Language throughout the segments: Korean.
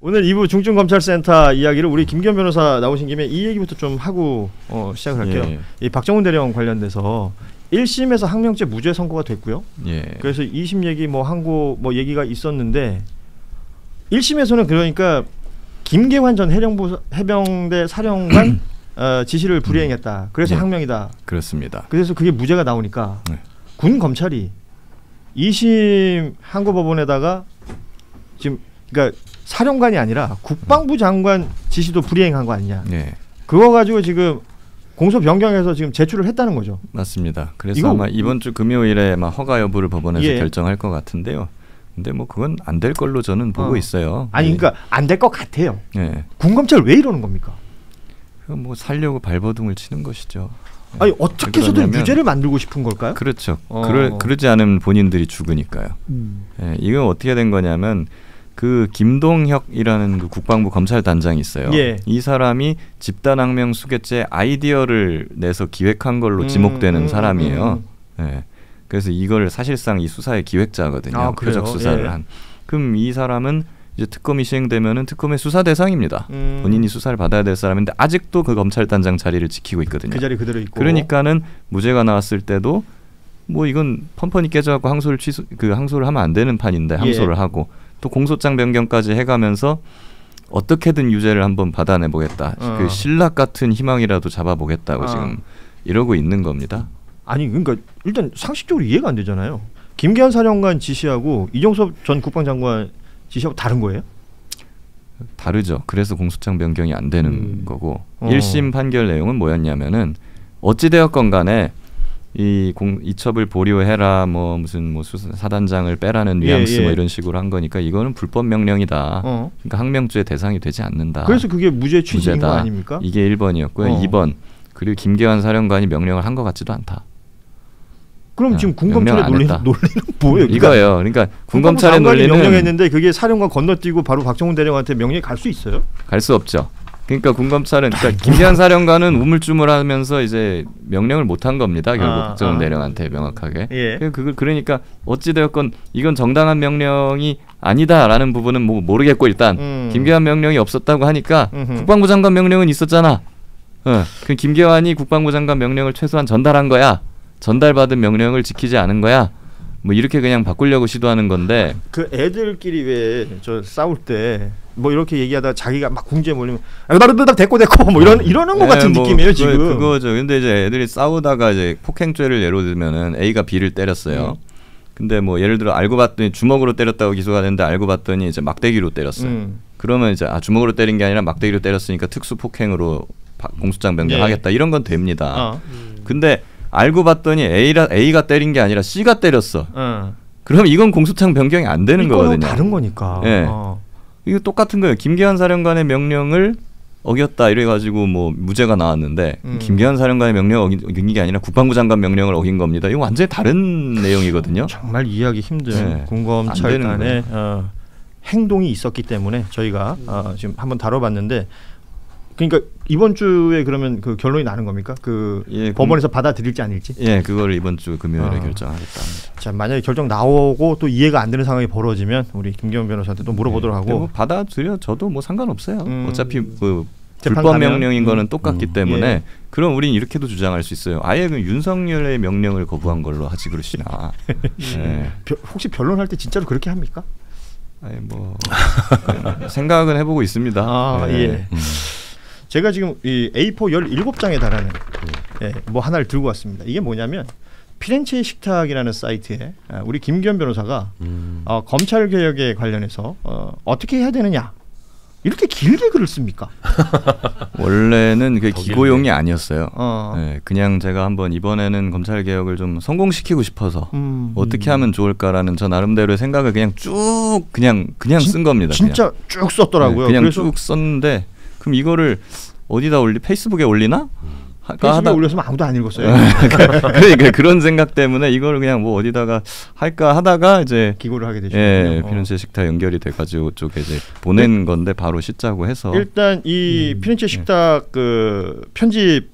오늘 2부 중증검찰센터 이야기를 우리 김기현 변호사 나오신 김에 이 얘기부터 좀 하고 시작을 할게요. 예. 이 박정훈 대령 관련돼서 1심에서 항명죄 무죄 선고가 됐고요. 예. 그래서 2심 얘기 항고 얘기가 있었는데 1심에서는 그러니까 김계환 전 해병대 사령관 지시를 불이행했다. 그래서 예. 항명이다. 그렇습니다. 그래서 그게 무죄가 나오니까 네. 군 검찰이 2심 항고법원에다가 지금 그러니까 사령관이 아니라 국방부 장관 지시도 불이행한 거 아니냐. 네. 그거 가지고 지금 공소 변경해서 지금 제출을 했다는 거죠. 맞습니다. 그래서 아마 이번 주 금요일에 허가 여부를 법원에서 예. 결정할 것 같은데요. 근데 그건 안 될 걸로 저는 보고 있어요. 아니 그러니까 안 될 것 같아요. 네. 군 검찰 왜 이러는 겁니까? 살려고 발버둥을 치는 것이죠. 아니 어떻게 해서든 유죄를 만들고 싶은 걸까요? 그렇죠. 그러지 않으면 본인들이 죽으니까요. 네, 이건 어떻게 된 거냐면 그 김동혁이라는 그 국방부 검찰단장이 있어요. 예. 이 사람이 집단항명 수괴죄 아이디어를 내서 기획한 걸로 지목되는 사람이에요. 네. 그래서 이걸 사실상 이 수사의 기획자거든요. 표적 수사를 한. 그럼 이 사람은 이제 특검이 시행되면은 특검의 수사 대상입니다. 본인이 수사를 받아야 될 사람인데 아직도 그 검찰단장 자리를 지키고 있거든요. 그 자리 그대로 있고. 그러니까는 무죄가 나왔을 때도 이건 펀펀이 깨져갖고 항소를 하면 안 되는 판인데 항소를 하고 또 공소장 변경까지 해가면서 어떻게든 유죄를 한번 받아내보겠다. 그 신락 같은 희망이라도 잡아보겠다고 지금 이러고 있는 겁니다. 아니 그러니까 일단 상식적으로 이해가 안 되잖아요. 김계환 사령관 지시하고 이종섭 전 국방장관 지시하고 다른 거예요? 다르죠. 그래서 공소장 변경이 안 되는 거고 1심 판결 내용은 뭐였냐면은 어찌되었건 간에 이첩을 보류해라 무슨 사단장을 빼라는 뉘앙스 이런 식으로 한 거니까 이거는 불법 명령이다. 그러니까 항명죄 대상이 되지 않는다. 그래서 그게 무죄 취지인 거 아닙니까? 이게 1번이었고요. 2번 그리고 김계환 사령관이 명령을 한 것 같지도 않다. 그럼 지금 군검찰의 논리는 뭐예요? 이거예요. 그러니까 군검찰의 논리는 명령했는데 그게 사령관 건너뛰고 바로 박정훈 대령한테 명령이 갈 수 있어요? 갈 수 없죠. 그러니까 군검찰은 김계환 사령관은 우물쭈물하면서 이제 명령을 못한 겁니다. 결국 박정훈 대령한테 명확하게. 예. 그러니까 어찌되었건 이건 정당한 명령이 아니다라는 부분은 모르겠고 일단 김계환 명령이 없었다고 하니까 국방부 장관 명령은 있었잖아. 그 김계환이 국방부 장관 명령을 최소한 전달한 거야. 전달받은 명령을 지키지 않은 거야. 이렇게 그냥 바꾸려고 시도하는 건데 그 애들끼리 왜 싸울 때 이렇게 얘기하다가 자기가 막 궁지에 몰리면 데꼬 이러는 것 같은 느낌이에요 지금. 그거죠. 근데 이제 애들이 싸우다가 이제 폭행죄를 예로 들면은 A가 B를 때렸어요. 근데 예를 들어 알고 봤더니 주먹으로 때렸다고 기소가 됐는데 알고 봤더니 이제 막대기로 때렸어요. 그러면 이제 주먹으로 때린 게 아니라 막대기로 때렸으니까 특수 폭행으로 공소장 변경하겠다. 이런 건 됩니다. 근데 알고 봤더니 A가 때린 게 아니라 C가 때렸어. 그럼 이건 공소장 변경이 안 되는 거거든요. 다른 거니까. 네. 이거 똑같은 거예요. 김계환 사령관의 명령을 어겼다 이래가지고 무죄가 나왔는데 김계환 사령관의 명령 어긴 게 아니라 국방부 장관 명령을 어긴 겁니다. 이거 완전히 다른 내용이거든요. 정말 이해하기 힘든 군검찰 간의 행동이 있었기 때문에 저희가 지금 한번 다뤄봤는데 그러니까 이번 주에 그러면 그 결론이 나는 겁니까? 법원에서 받아들일지 아닐지? 예, 그거를 이번 주 금요일에 결정하겠다 합니다. 자, 만약에 결정 나오고 또 이해가 안 되는 상황이 벌어지면 우리 김기현 변호사한테 또 물어보도록 하고. 받아들여 저도 상관없어요. 어차피 불법 명령인 거는 똑같기 때문에 그럼 우린 이렇게도 주장할 수 있어요. 아예 윤석열의 명령을 거부한 걸로 하지 그러시나. 혹시 변론할 때 진짜로 그렇게 합니까? 아니 생각은 해보고 있습니다. 예. 제가 지금 이 A4 17장에 달하는 하나를 들고 왔습니다. 이게 뭐냐면 피렌체 식탁이라는 사이트에 우리 김기현 변호사가 검찰 개혁에 관련해서 어떻게 해야 되느냐 이렇게 길게 글을 씁니까? 원래는 그 기고용이 아니었어요. 그냥 제가 한번 이번에는 검찰 개혁을 좀 성공시키고 싶어서 어떻게 하면 좋을까라는 저 나름대로의 생각을 그냥 쭉 그냥 쓴 겁니다. 진짜 그냥. 쭉 썼더라고요. 그냥 쭉 썼는데 그럼 이거를 어디다 페이스북에 올리나? 페이스북에 올렸으면 아무도 안 읽었어요. 그러니까 그런 생각 때문에 이거를 그냥 어디다가 할까 하다가 이제 기고를 하게 되셨군요. 피렌체 식탁 연결이 돼가지고 쪽에 이제 보낸 건데 바로 씻자고 해서 일단 이 피렌체 식탁 편집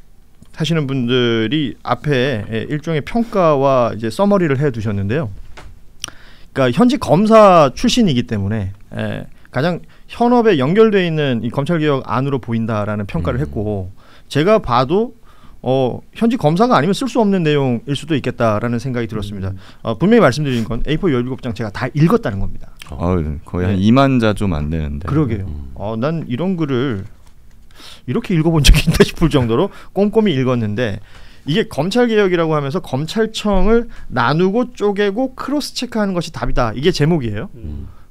하시는 분들이 앞에 일종의 평가와 이제 서머리를 해두셨는데요. 그러니까 현직 검사 출신이기 때문에 가장 현업에 연결돼 있는 이 검찰개혁 안으로 보인다라는 평가를 했고 제가 봐도 현직 검사가 아니면 쓸 수 없는 내용일 수도 있겠다라는 생각이 들었습니다. 분명히 말씀드린 건 A4 17장 제가 다 읽었다는 겁니다. 거의 한 2만 자 좀 안 되는데. 그러게요. 난 이런 글을 이렇게 읽어본 적이 있다 싶을 정도로 꼼꼼히 읽었는데 이게 검찰개혁이라고 하면서 검찰청을 나누고 쪼개고 크로스 체크하는 것이 답이다. 이게 제목이에요.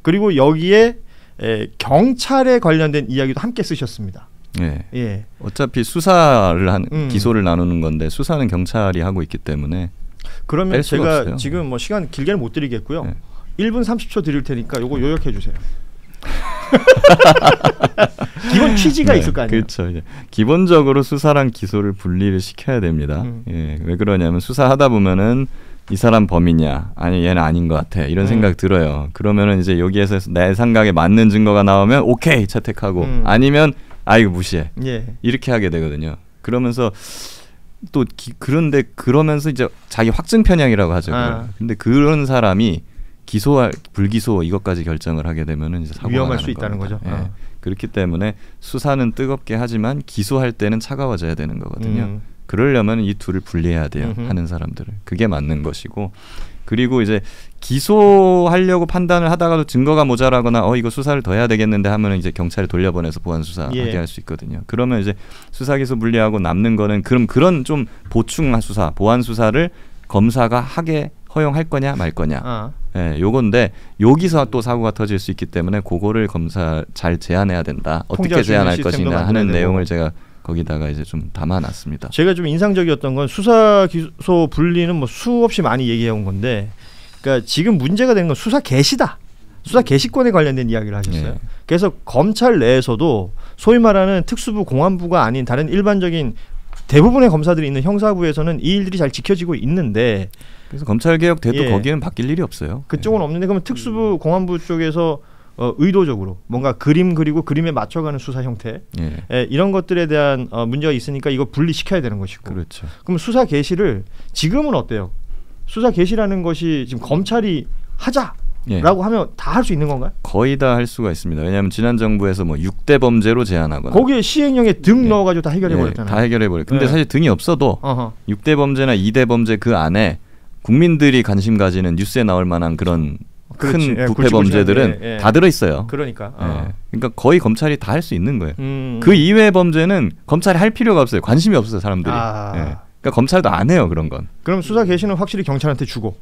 그리고 여기에 경찰에 관련된 이야기도 함께 쓰셨습니다. 네. 예. 어차피 수사를 기소를 나누는 건데 수사는 경찰이 하고 있기 때문에 그러면 제가 없어요. 지금 뭐 시간 길게는 못 드리겠고요. 네. 1분 30초 드릴 테니까 요거 요약해 주세요. 기본 취지가 있을 거 아니에요. 그렇죠. 이제 기본적으로 수사랑 기소를 분리를 시켜야 됩니다. 예, 왜 그러냐면 수사하다 보면은 이 사람 범인이야, 아니 얘는 아닌 것 같아 이런 생각 들어요. 그러면은 이제 여기에서 내 생각에 맞는 증거가 나오면 오케이 채택하고 아니면 이거 무시해. 이렇게 하게 되거든요. 그러면서 또 그런데 그러면서 이제 자기 확증 편향이라고 하죠. 근데 그런 사람이 기소할 불기소 이것까지 결정을 하게 되면은 이제 사고가 위험할 수 있다는 거죠. 그렇기 때문에 수사는 뜨겁게 하지만 기소할 때는 차가워져야 되는 거거든요. 그러려면 이 둘을 분리해야 돼요. 하는 사람들을. 그게 맞는 것이고 그리고 이제 기소하려고 판단을 하다가도 증거가 모자라거나 이거 수사를 더 해야 되겠는데 하면은 이제 경찰에 돌려보내서 보완 수사하게 할 수 있거든요. 그러면 이제 수사 기소 분리하고 남는 거는 그런 좀 보충 수사, 보완 수사를 검사가 하게 허용할 거냐 말 거냐. 요건데 여기서 또 사고가 터질 수 있기 때문에 그거를 검사 잘 제한해야 된다. 어떻게 제한할 것이냐 하는 내용을 제가 거기다가 이제 좀 담아놨습니다. 제가 좀 인상적이었던 건 수사 기소 분리는 뭐 수없이 많이 얘기해 온 건데, 그러니까 지금 문제가 되는 건 수사 개시다. 수사 개시권에 관련된 이야기를 하셨어요. 그래서 검찰 내에서도 소위 말하는 특수부 공안부가 아닌 다른 일반적인 대부분의 검사들이 있는 형사부에서는 이 일들이 잘 지켜지고 있는데, 그래서 검찰개혁 돼도 거기는 바뀔 일이 없어요. 그쪽은 없는데 그러면 특수부 공안부 쪽에서 의도적으로 뭔가 그림 그리고 그림에 맞춰가는 수사 형태 이런 것들에 대한 문제가 있으니까 이거 분리시켜야 되는 것이고. 그렇죠. 그럼 수사 개시를 지금은 어때요? 수사 개시라는 것이 지금 검찰이 하자라고 하면 다 할 수 있는 건가요? 거의 다 할 수가 있습니다. 왜냐하면 지난 정부에서 뭐 6대 범죄로 제한하거나 거기에 시행령에 등 넣어가지고 다 해결해버렸잖아요. 다 해결해버려요. 근데 사실 등이 없어도 6대 범죄나 2대 범죄 그 안에 국민들이 관심 가지는 뉴스에 나올 만한 그런 큰 부패 범죄들은 다 들어있어요. 그러니까. 그러니까 거의 검찰이 다 할 수 있는 거예요. 그 이외의 범죄는 검찰이 할 필요가 없어요. 관심이 없어요, 사람들이. 그러니까 검찰도 안 해요, 그런 건. 그럼 수사 개시는 확실히 경찰한테 주고,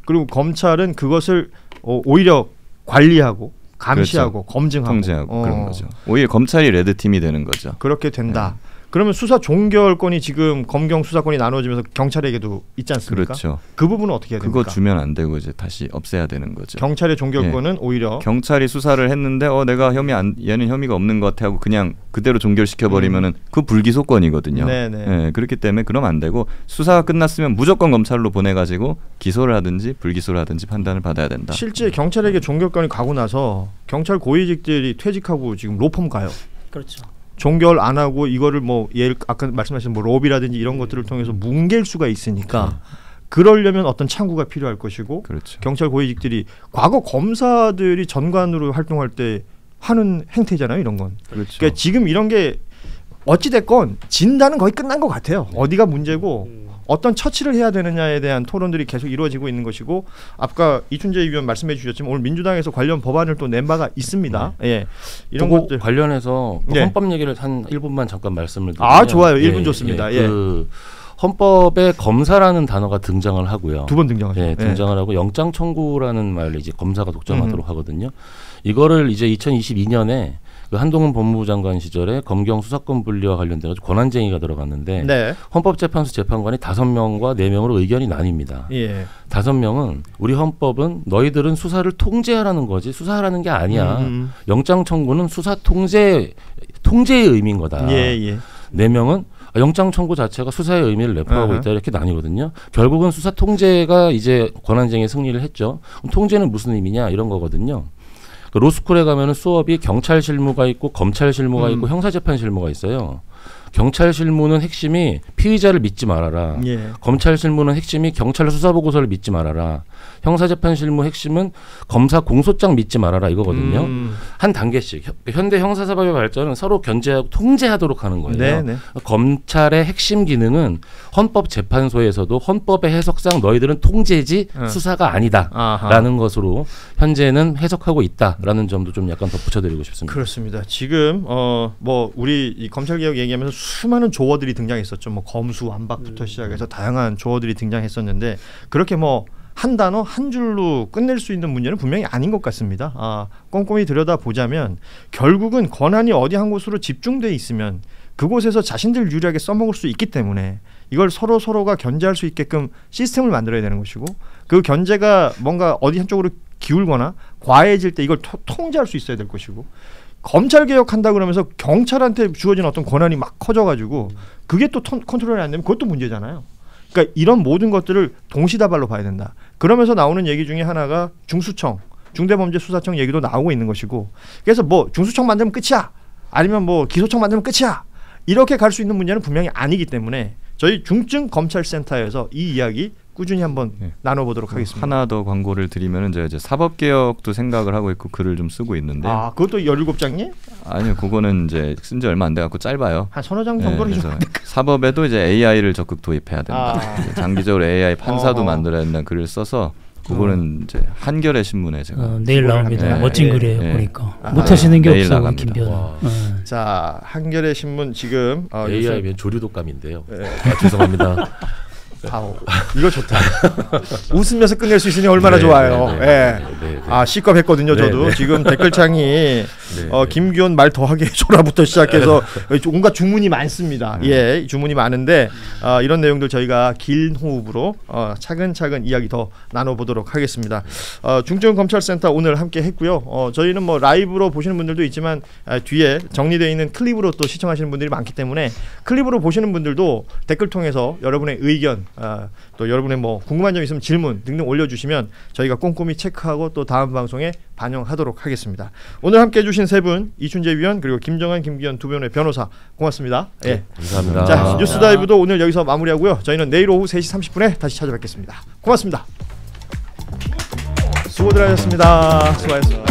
그리고 검찰은 그것을 오히려 관리하고 감시하고 검증하고 통제하고 그런 거죠. 오히려 검찰이 레드팀이 되는 거죠. 그렇게 된다. 그러면 수사 종결권이 지금 검경 수사권이 나눠지면서 경찰에게도 있지 않습니까? 그렇죠. 그 부분은 어떻게 해야 됩니까? 그거 주면 안 되고 이제 다시 없애야 되는 거죠. 경찰의 종결권은 오히려 경찰이 수사를 했는데 내가 얘는 혐의가 없는 것 같아 하고 그냥 그대로 종결시켜 버리면은 그 불기소권이거든요. 그렇기 때문에 그러면 안 되고 수사가 끝났으면 무조건 검찰로 보내가지고 기소를 하든지 불기소를 하든지 판단을 받아야 된다. 실제 경찰에게 종결권이 가고 나서 경찰 고위직들이 퇴직하고 지금 로펌 가요. 그렇죠. 종결 안 하고 이거를 뭐 예를 아까 말씀하신 뭐 로비라든지 이런 것들을 통해서 뭉갤 수가 있으니까 그러려면 어떤 창구가 필요할 것이고 경찰 고위직들이 과거 검사들이 전관으로 활동할 때 하는 행태잖아요, 이런 건. 그러니까 지금 이런 게 어찌 됐건 진단은 거의 끝난 것 같아요. 어디가 문제고 어떤 처치를 해야 되느냐에 대한 토론들이 계속 이루어지고 있는 것이고, 아까 이춘재 의원 말씀해 주셨지만 오늘 민주당에서 관련 법안을 또 낸 바가 있습니다. 이런 것들 관련해서 헌법 얘기를 한 1분만 잠깐 말씀을 드리면 좋아요. 1분 좋습니다. 그 헌법에 검사라는 단어가 등장을 하고요. 2번 등장하죠. 등장을 하고 영장 청구라는 말을 이제 검사가 독점하도록 하거든요. 이거를 이제 2022년에 그 한동훈 법무부 장관 시절에 검경 수사권 분리와 관련돼 가지고 권한쟁의가 들어갔는데 헌법재판소 재판관이 5명과 4명으로 의견이 나뉩니다. 5명은 우리 헌법은 너희들은 수사를 통제하라는 거지 수사하라는 게 아니야. 영장 청구는 수사 통제의 의미인 거다. 4명은 영장 청구 자체가 수사의 의미를 내포하고 있다, 이렇게 나뉘거든요. 결국은 수사 통제가 이제 권한쟁의 승리를 했죠. 그럼 통제는 무슨 의미냐 이런 거거든요. 로스쿨에 가면은 수업이 경찰 실무가 있고 검찰 실무가 있고 형사재판 실무가 있어요. 경찰 실무는 핵심이 피의자를 믿지 말아라. 검찰 실무는 핵심이 경찰 수사 보고서를 믿지 말아라. 형사재판 실무 핵심은 검사 공소장 믿지 말아라 이거거든요. 한 단계씩 현대 형사사법의 발전은 서로 견제하고 통제하도록 하는 거예요. 네네. 검찰의 핵심 기능은 헌법재판소에서도 헌법의 해석상 너희들은 통제지 수사가 아니다라는 것으로 현재는 해석하고 있다라는 점도 좀 약간 덧붙여드리고 싶습니다. 그렇습니다. 지금 뭐 우리 이 검찰개혁 얘기하면서 수많은 조어들이 등장했었죠. 뭐 검수완박부터 시작해서 다양한 조어들이 등장했었는데 그렇게 뭐 한 단어 한 줄로 끝낼 수 있는 문제는 분명히 아닌 것 같습니다. 꼼꼼히 들여다보자면 결국은 권한이 어디 한 곳으로 집중돼 있으면 그곳에서 자신들 유리하게 써먹을 수 있기 때문에 이걸 서로가 견제할 수 있게끔 시스템을 만들어야 되는 것이고 그 견제가 뭔가 어디 한쪽으로 기울거나 과해질 때 이걸 통제할 수 있어야 될 것이고 검찰 개혁한다 그러면서 경찰한테 주어진 어떤 권한이 막 커져가지고 그게 또 컨트롤이 안 되면 그것도 문제잖아요. 그러니까 이런 모든 것들을 동시다발로 봐야 된다. 그러면서 나오는 얘기 중에 하나가 중수청, 중대범죄수사청 얘기도 나오고 있는 것이고 그래서 뭐 중수청 만들면 끝이야. 아니면 뭐 기소청 만들면 끝이야. 이렇게 갈 수 있는 문제는 분명히 아니기 때문에 저희 중증검찰센터에서 이 이야기 꾸준히 한번 나눠보도록 하겠습니다. 하나 더 광고를 드리면 이제 사법개혁도 생각을 하고 있고 글을 좀 쓰고 있는데 그것도 17장님? 아니요, 그거는 이제 쓴 지 얼마 안 돼갖고 짧아요. 한 서너 장 정도로 해주면 사법에도 이제 AI를 적극 도입해야 된다. 장기적으로 AI 판사도 만들어야 된다는 글을 써서 그거는 이제 한겨레 신문에 제가 내일 나옵니다. 멋진 글이에요. 보니까 못하시는 게 없어 김변. 자, 한겨레 신문 지금 AI면 조류독감인데요. 죄송합니다. 이거 좋다. 웃으면서 끝낼 수 있으니 얼마나 좋아요. C컵 했거든요. 저도 지금 댓글창이 김규현 말 더하게 해줘라부터 시작해서 온갖 주문이 많습니다. 주문이 많은데 이런 내용들 저희가 긴 호흡으로 차근차근 이야기 더 나눠보도록 하겠습니다. 중증검찰센터 오늘 함께 했고요. 저희는 뭐 라이브로 보시는 분들도 있지만 뒤에 정리되어 있는 클립으로 또 시청하시는 분들이 많기 때문에 클립으로 보시는 분들도 댓글 통해서 여러분의 의견 또 여러분의 뭐 궁금한 점 있으면 질문 등등 올려주시면 저희가 꼼꼼히 체크하고 또 다음 방송에 반영하도록 하겠습니다. 오늘 함께해 주신 세 분 이춘재 위원 그리고 김정한 김기현 두 분의 변호사 고맙습니다. 감사합니다. 자, 뉴스다이브도 오늘 여기서 마무리하고요. 저희는 내일 오후 3시 30분에 다시 찾아뵙겠습니다. 고맙습니다. 수고들 하셨습니다. 수고하셨습니다.